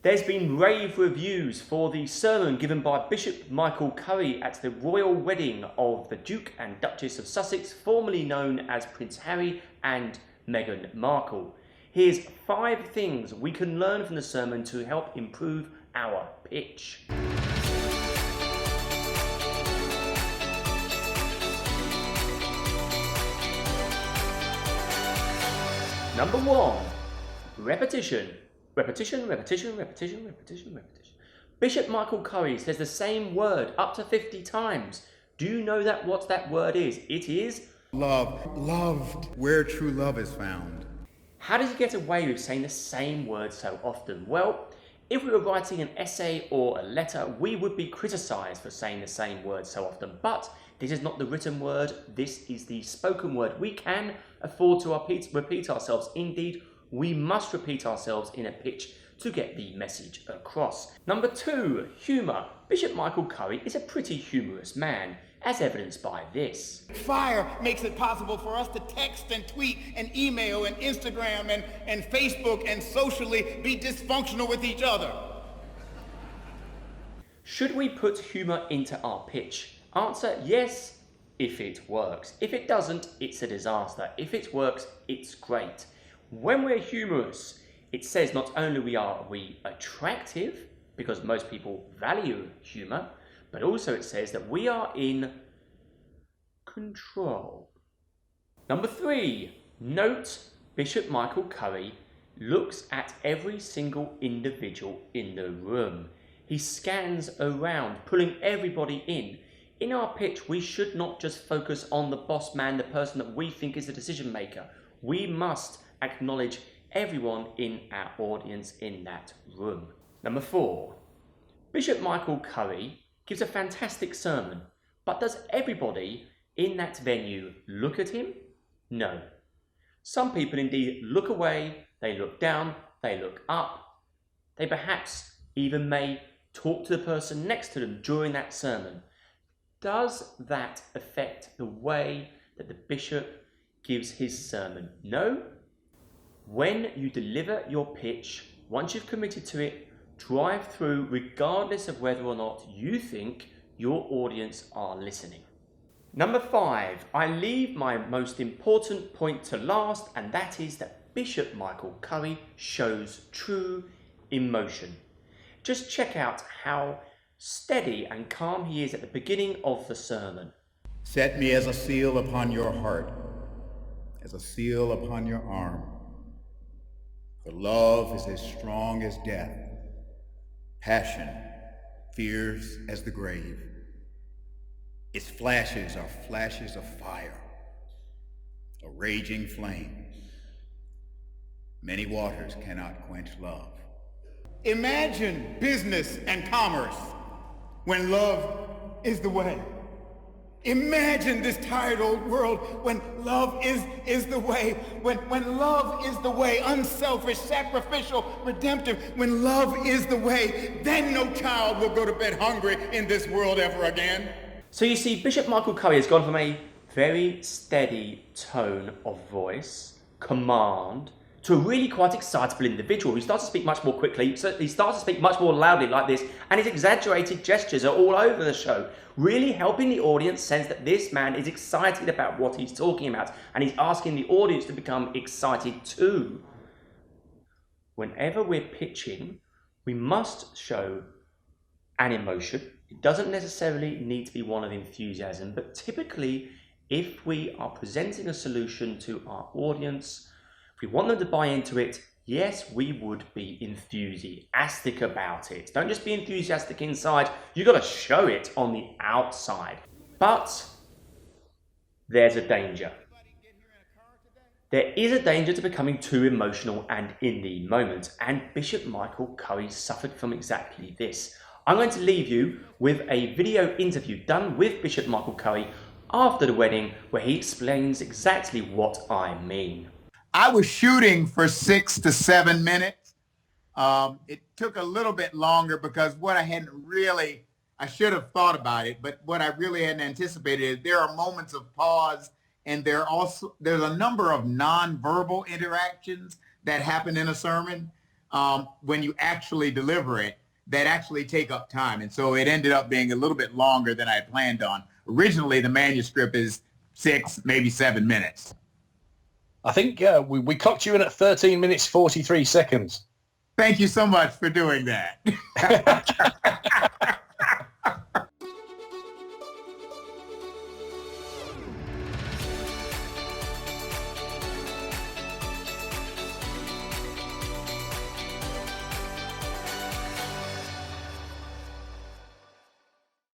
There's been rave reviews for the sermon given by Bishop Michael Curry at the royal wedding of the Duke and Duchess of Sussex, formerly known as Prince Harry and Meghan Markle. Here's 5 things we can learn from the sermon to help improve our pitch. Number 1, repetition. Repetition. Bishop Michael Curry says the same word up to 50 times. Do you know what that word is? It is love. Loved, where true love is found. How does he get away with saying the same word so often? Well, if we were writing an essay or a letter, we would be criticised for saying the same word so often. But this is not the written word, this is the spoken word. We can afford to repeat ourselves. Indeed, we must repeat ourselves in a pitch to get the message across. Number 2, humour. Bishop Michael Curry is a pretty humorous man, as evidenced by this. Fire makes it possible for us to text and tweet and email and Instagram and Facebook and socially be dysfunctional with each other. Should we put humour into our pitch? Answer, yes, if it works. If it doesn't, it's a disaster. If it works, it's great. When we're humorous, it says not only are we attractive, because most people value humour, but also it says that we are in control. Number 3, note Bishop Michael Curry looks at every single individual in the room. He scans around, pulling everybody in. In our pitch, we should not just focus on the boss man, the person that we think is the decision maker. We must acknowledge everyone in our audience in that room. Number 4, Bishop Michael Curry gives a fantastic sermon, but does everybody in that venue look at him? No. Some people indeed look away, they look down, they look up. They perhaps even may talk to the person next to them during that sermon. Does that affect the way that the bishop gives his sermon? No. When you deliver your pitch, once you've committed to it, drive through regardless of whether or not you think your audience are listening. Number 5, I leave my most important point to last, and that is that Bishop Michael Curry shows true emotion. Just check out how steady and calm he is at the beginning of the sermon. Set me as a seal upon your heart, as a seal upon your arm. For love is as strong as death, passion fierce as the grave. Its flashes are flashes of fire, a raging flame. Many waters cannot quench love. Imagine business and commerce when love is the way. Imagine this tired old world when love is the way. When love is the way, unselfish, sacrificial, redemptive, when love is the way, then no child will go to bed hungry in this world ever again. So you see, Bishop Michael Curry has gone from a very steady tone of voice, command, to a really quite excitable individual who starts to speak much more quickly, so he starts to speak much more loudly like this, and his exaggerated gestures are all over the show, really helping the audience sense that this man is excited about what he's talking about, and he's asking the audience to become excited too. Whenever we're pitching, we must show an emotion. It doesn't necessarily need to be one of enthusiasm, but typically, if we are presenting a solution to our audience, if we want them to buy into it, yes, we would be enthusiastic about it. Don't just be enthusiastic inside, you've got to show it on the outside. But there's a danger. There is a danger to becoming too emotional and in the moment, and Bishop Michael Curry suffered from exactly this. I'm going to leave you with a video interview done with Bishop Michael Curry after the wedding, where he explains exactly what I mean. I was shooting for 6 to 7 minutes. It took a little bit longer because I should have thought about it, but what I really hadn't anticipated is there are moments of pause, and there's a number of nonverbal interactions that happen in a sermon. when you actually deliver it that actually take up time. And so it ended up being a little bit longer than I had planned on. Originally, the manuscript is 6, maybe 7 minutes. I think we clocked you in at 13 minutes, 43 seconds. Thank you so much for doing that.